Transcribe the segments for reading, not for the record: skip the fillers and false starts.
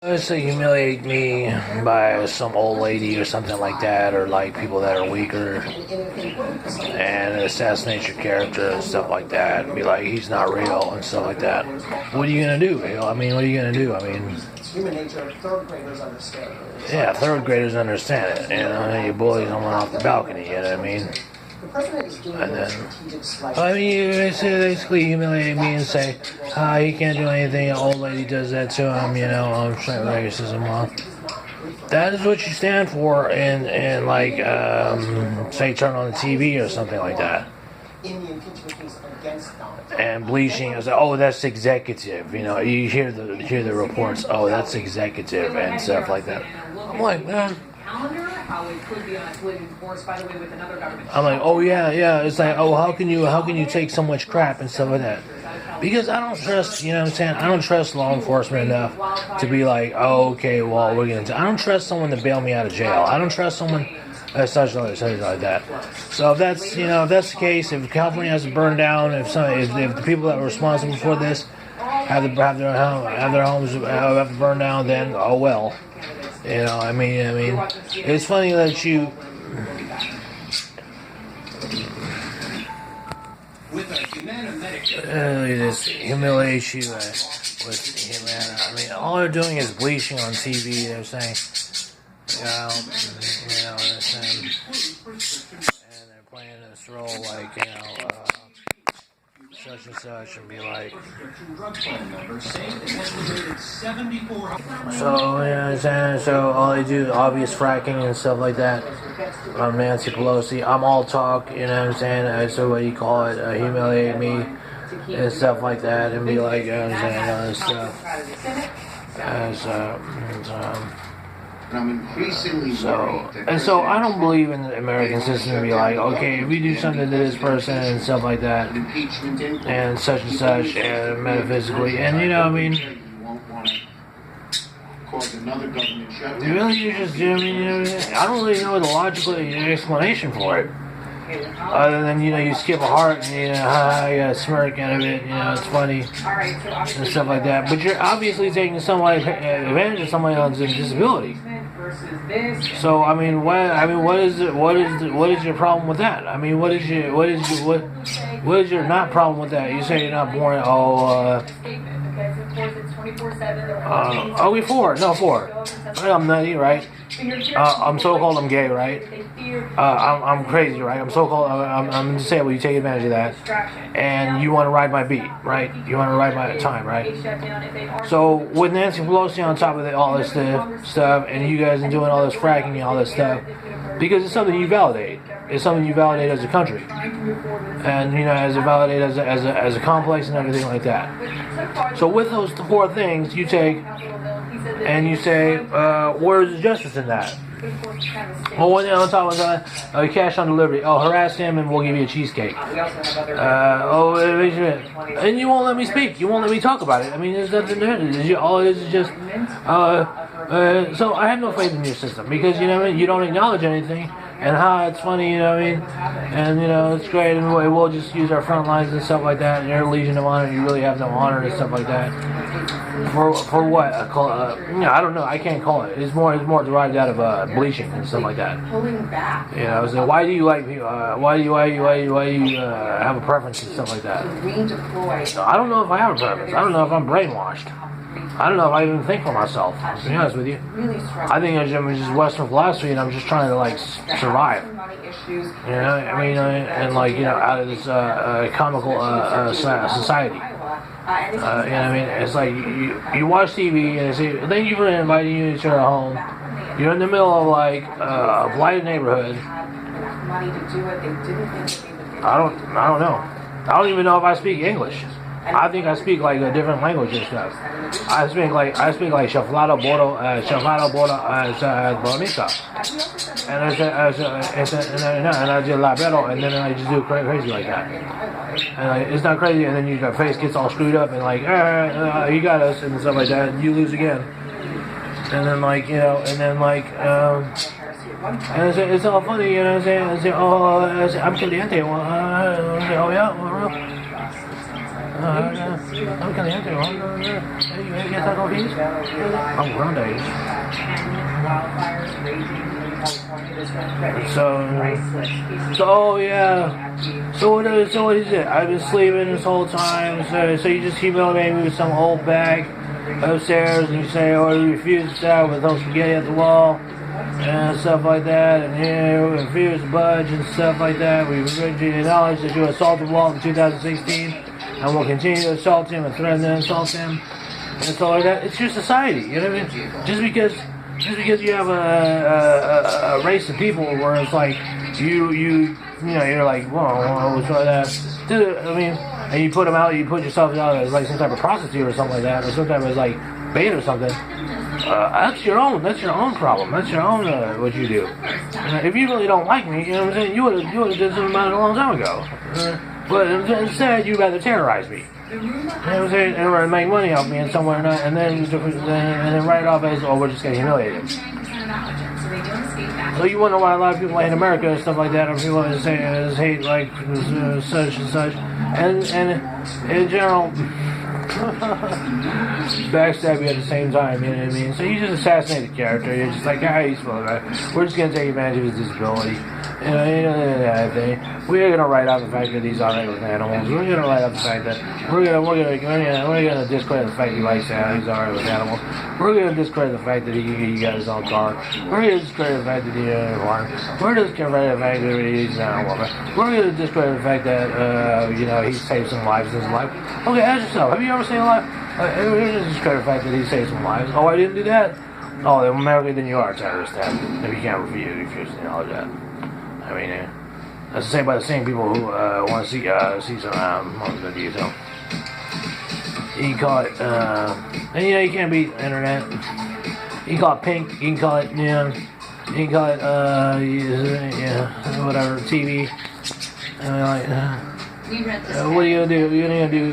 Let's say humiliate me by some old lady or something like that, or like people that are weaker, and assassinate your character and stuff like that, and be like, he's not real and stuff like that. What are you gonna do? I mean, what are you gonna do? I mean, human nature. Third graders understand. yeah, third graders understand it. You bully someone off the balcony. You know what I mean? The president is doing And then, strategic slice. I mean, you basically humiliate me and say, he can't do anything. An old lady does that to him. Racism. Well, that is what you stand for, and like, say, turn on the TV or something like that. In the impeachment case against Donald Trump. And bleaching is that's executive. You hear the reports. Oh, that's executive and stuff like that. I'm like, man. How it could be on a collision course, by the way, with another government. I'm like, oh yeah. It's like, oh, how can you take so much crap and stuff like that? Because I don't trust, what I'm saying? I don't trust law enforcement enough to be like, oh, okay, well, we're gonna. I don't trust someone to bail me out of jail. I don't trust someone such like that. So if that's the case, if California has to burn down, if the people that were responsible for this have their homes have to burn down, then oh well. I mean, it's funny that you. This humiliate you with Humana. I mean, all they're doing is bleaching on TV. They're saying, they're saying, and they're playing this role like, such and such, and be like, so all they do, obvious fracking and stuff like that on Nancy Pelosi. I'm all talk, so what do you call it, humiliate me and stuff like that, and be like, all this stuff. And I'm increasingly So I don't believe in the American system to be like, okay, if we do something to this person and stuff like that, and such, and metaphysically, and really, I don't really know the logical explanation for it. Other than, you skip a heart and, you got a smirk out of it, it's funny and stuff like that. But you're obviously taking advantage of somebody else's disability. So, what is your problem with that? I mean, what is your not problem with that? You say you're not born, four. I'm nutty, right? I'm so-called I'm gay, right? I'm crazy, right? I'm so-called, I'm disabled, you take advantage of that. And you want to ride my beat, right? You want to ride my time, right? So, with Nancy Pelosi on top of all this stuff, and you guys are doing all this fracking and all this stuff, because it's something you validate. It's something you validate as a country. And, as a validate as a complex and everything like that. So with those four things, you take and you say, where's the justice in that? Well, one thing on top of that, cash on delivery. Harass him and we'll give you a cheesecake. And you won't let me speak. You won't let me talk about it. I mean, there's nothing there. All it is just, so I have no faith in your system because, you don't acknowledge anything. And it's funny, and, it's great, and we'll just use our front lines and stuff like that, and you're a Legion of Honor, you really have no honor and stuff like that. For what? I don't know, I can't call it. It's more derived out of bleaching and stuff like that. So why do you like people, why do you have a preference and stuff like that? So I don't know if I have a preference. I don't know if I'm brainwashed. I don't know if I even think for myself, to be honest with you. I think it's just Western philosophy, and I'm just trying to, survive. Out of this comical society. It's like you watch TV, and they say, thank you for inviting you to your home. You're in the middle of, a blighted neighborhood. I don't know. I don't even know if I speak English. I think I speak a different language and stuff. I speak like Shaflado Boro, Bonita, and I do labero, and then I just do crazy like that. And it's not crazy, and then your face gets all screwed up, and you got us and stuff like that, and you lose again. And then and it's all funny, I say, I'm caliente. Well, I say, oh yeah, well, I'm caliente. ¿Ya está coffee? I'm grande. Wildfires raging in California this winter. So, oh yeah. So what is it? I've been sleeping this whole time. So you just humiliate me with some old bag upstairs, and you say, oh, you refuse to stop with those spaghetti at the wall and stuff like that, and you refuse to budge and stuff like that. We acknowledge that you assaulted Walt in 2016, and will continue to assault him and threaten to insult him and stuff like that. It's your society, you know what I mean? Just because you have a race of people where it's like you know you're like whoa what's that? Dude, I mean, and you put them out, you put yourself out as like some type of prostitute or something like that, or some type of like bait or something. That's your own problem. That's your own what you do. If you really don't like me, you know what I'm saying, you would have did something about it a long time ago. But instead, you'd rather terrorize me. You know what I'm saying? And make money off me in some way or not, and then write it off as, oh, we're just getting humiliated. So you wonder why a lot of people in America and stuff like that, or people that say hate like such and such, and in general backstab you at the same time. You know what I mean? So you just assassinate the character. You're just like, ah, he's full of it. We're just gonna take advantage of his disability. You know that thing. We're gonna write out the fact that he's alright with animals. We're gonna write out the fact that we're gonna discredit the fact he likes that he's alright with animals. We're gonna discredit the fact that he got his own car. We're gonna discredit the fact that he farm. We're gonna discredit the fact that he's an woman. We're gonna discredit the fact that you know he saved some lives in his life. Okay, ask yourself, have you ever seen a life? We're gonna discredit the fact that he saved some lives. Oh, I didn't do that. Oh, then America, then you are a terrorist. Then if you can't refuse to acknowledge that. I mean, that's the same by the same people who want to see some good views. So you can call it, and you know you can't beat the internet. You can call it pink. You can call it neon. You can call it whatever TV. I mean, like, what are you gonna do? You're gonna do.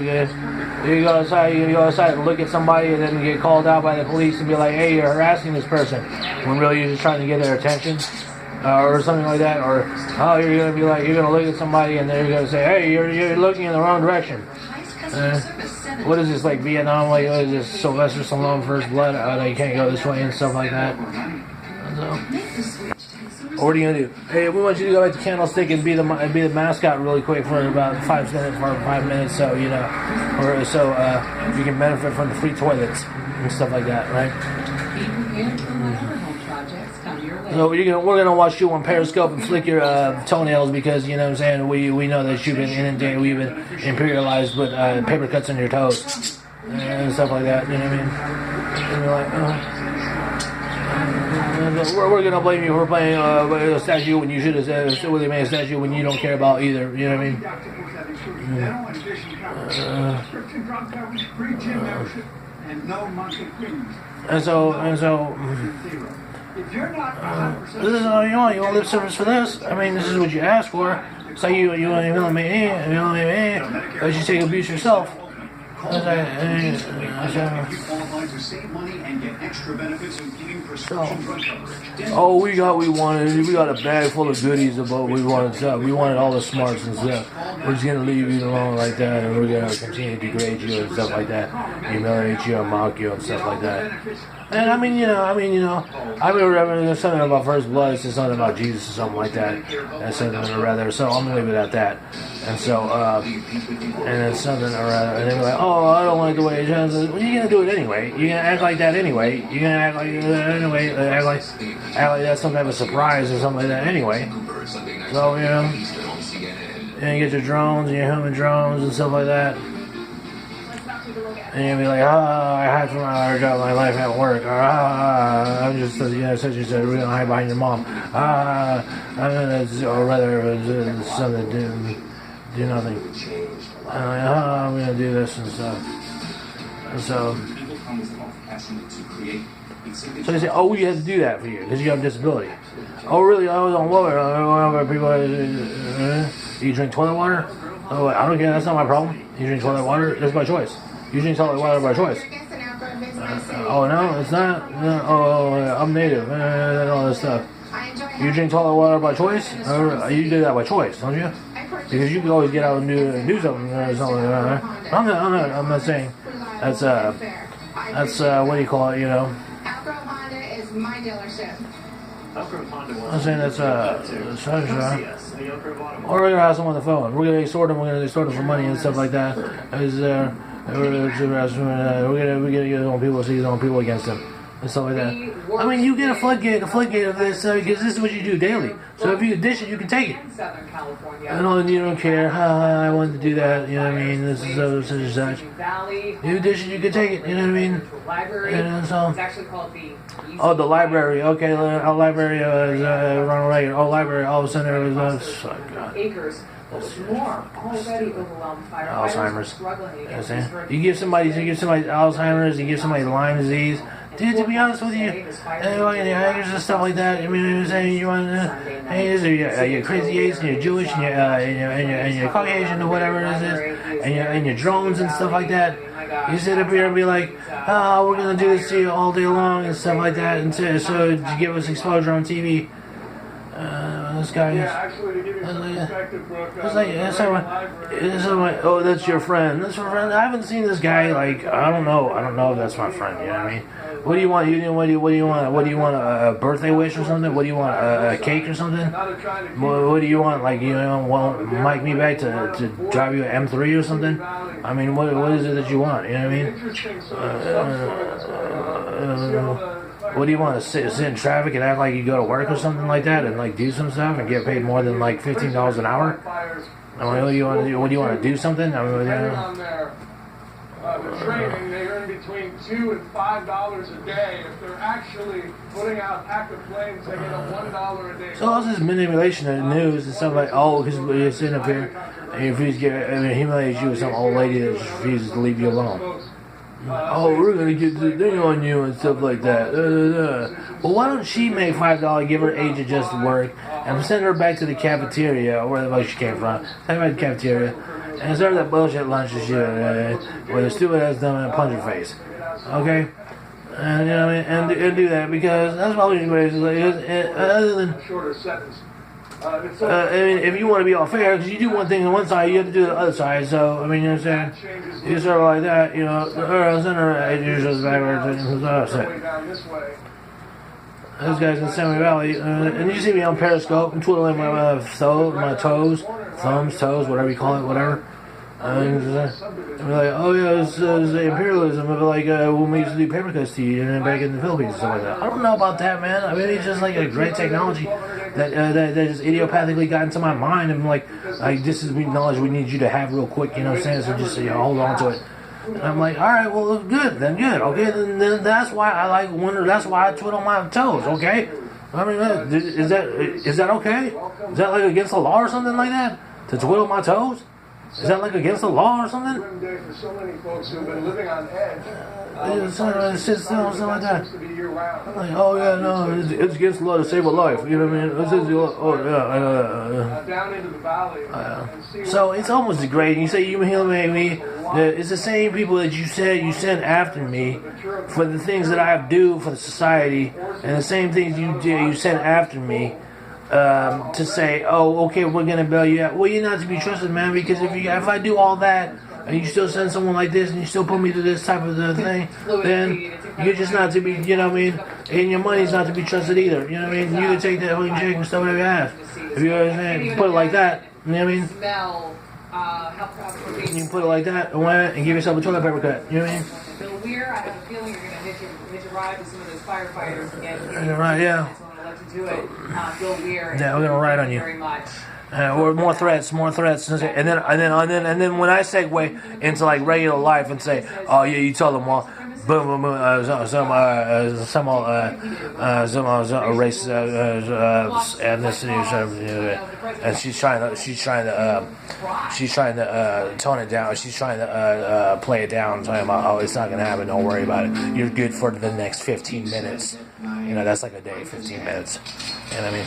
You go outside. You go outside and look at somebody, and then get called out by the police and be like, "Hey, you're harassing this person," when really you're just trying to get their attention. Or something like that, or oh, you're gonna be like, you're gonna look at somebody and they're gonna say, hey, you're looking in the wrong direction. What is this, like Vietnam? Like, what is this, Sylvester Stallone First Blood? They can't go this way and stuff like that. So, what are you gonna do? Hey, we want you to go back to Candlestick and be the mascot really quick for about 5 minutes, so you know, or so you can benefit from the free toilets and stuff like that, right? So we're gonna watch you on Periscope and flick your toenails because you know what I'm saying we know that you've been inundated, we've been imperialized with paper cuts on your toes and stuff like that. You know what I mean? And we're we're gonna blame you for playing a statue when you should have Willie made a statue when you don't care about either. You know what I mean? And so. This is all you want. You want lip service for this? I mean, this is what you asked for. So you want to me, but you take abuse yourself. Oh, we got a bag full of goodies of what we wanted. We wanted all the smarts and stuff. We're just gonna leave you alone like that, and we're gonna continue to degrade you and stuff like that, humiliate you and mock you and stuff like that. And I mean, I remember there's something about First Blood. It's something about Jesus or something like that. That's something or rather. So I'm gonna leave it at that. And so, and it's something or rather. And they're like, oh, I don't like the way it sounds. Well, you're gonna do it anyway. You're gonna act like that anyway. You're gonna act like anyway. Act like that's some type of surprise or something like that anyway. So and you get your drones and your human drones and stuff like that. And you'll be like, I had from my job, my life at work. I'm just, such and such, we don't hide behind your mom. Or rather, something do nothing. And I'm going to do this and stuff. And so they say, oh, we had to do that for you because you have a disability. Oh, really? I was on water. People, you drink toilet water? Oh, I don't care. That's not my problem. You drink toilet water? That's my choice. You drink toilet water by choice. Oh, no, it's not. I'm native. All this stuff. You drink toilet water by choice? You do that by choice, don't you? because you can always get out and do something or something. I'm not saying that's what do you call it? You know. Alpro Honda is my dealership. I'm saying that's or we're gonna have someone on the phone. We're gonna extort them. We're gonna extort them for money and stuff like that. We're gonna get his own people, see his own people against him and stuff like that. I mean, you get a floodgate of this because this is what you do daily. So if you can dish it, you can take it. Southern California. And you don't care. I wanted to do that. You know what I mean? This is such and such. You dish it, you can take it. You know what I mean? Library. And so. It's actually called the. The library. Okay, our library is Ronald Reagan. Library. All of a sudden, there was God. Acres. More already overwhelmed firefighters. Alzheimer's. Struggling against You give somebody Alzheimer's. You give somebody Lyme disease. Dude, to be honest with you, hackers and stuff like that. I mean, you're saying you want you're crazy ace and you're Jewish and you're Caucasian or whatever it is, and you're drones and stuff like that. You sit up here and be like, oh, we're gonna do this to you all day long and stuff like that, and so to give us exposure on TV. This guy is. It's like, oh, that's your friend. That's your friend. I haven't seen this guy. Like, I don't know if that's my friend. You know what I mean? What do you want? What do you want? What do you want? A birthday wish or something? What do you want? A cake or something? What do you want? Like, you know, want Mike me back to drive you an M3 or something? I mean, what is it that you want? You know what I mean? What do you want to sit in traffic and act like you go to work or something like that and like do some stuff and get paid more than like $15 an hour? I mean, what do you want to do? What do you want to do something? I mean, the training, they earn between $2 and $5 a day. If they're actually putting out active flames, they get a $1 a day. So all this manipulation of the news and stuff like, oh, because you're sitting up here and you refuse to humiliate you with some old lady that just refuses to leave you alone. Oh, we're gonna get the thing on you and stuff like that. Well, why don't she make $5, give her age adjusted work, and send her back to the cafeteria or where the fuck she came from? Send her back to the cafeteria and serve that bullshit lunch and shit with a stupid ass dumb and punch her face. Okay? And you know what I mean? And do that because that's what we do. Other than. I mean, if you want to be all fair, because you do one thing on one side, you have to do the other side. So, I mean, you know what I'm saying? You sort of like that, you know, or center usually backwards. This guy's in Semi Valley, and you see me on Periscope and twiddling my toes, thumbs, toes, whatever you call it, whatever. And be like, oh yeah, it's imperialism of like when we used to do paper cuts to you, and then back in the Philippines and stuff like that. I don't know about that, man. I mean, it's just like a great technology that just idiopathically got into my mind, and like this is knowledge we need you to have real quick. You know what I'm saying? So just hold on to it. And I'm like, all right, well, good, okay. Then that's why I like wonder. That's why I twiddle my toes, okay. I mean, is that okay? Is that like against the law or something like that to twiddle my toes? Is that like against the law or something? For so many folks who've been living on edge. Sit still or something like that. I'm like, oh yeah, no, it's against the law to save a life. You know what I mean? Down into the valley. So it's almost degrading. You say you humiliate me. It's the same people that you said you sent after me for the things that I do for the society, and the same things you sent after me. To say, oh, okay, we're gonna bail you out. Well, you're not to be trusted, man. Because if I do all that and you still send someone like this and you still put me through this type of thing, then you're just not to be, you know what I mean? And your money's not to be trusted either. You know what I mean? You can take that fucking check and stuff whatever you have. If you understand, put it like that. You know what I mean? You can put it like that and give yourself a toilet paper cut. You know what I mean? Bill Weir, I have a feeling you're gonna hitch a ride with some of those firefighters again. Right, yeah. Do it, Bill Weir. Yeah, we're gonna ride on you. Very much. Or more threats, and then when I segue into like regular life and say, oh yeah, you tell them, well, boom, boom, boom, some race, ethnicity, and she's trying to tone it down. She's trying to play it down, talking about, oh, it's not gonna happen. Don't worry about it. You're good for the next 15 minutes. You know, that's like a day, 15 minutes. You know what I mean?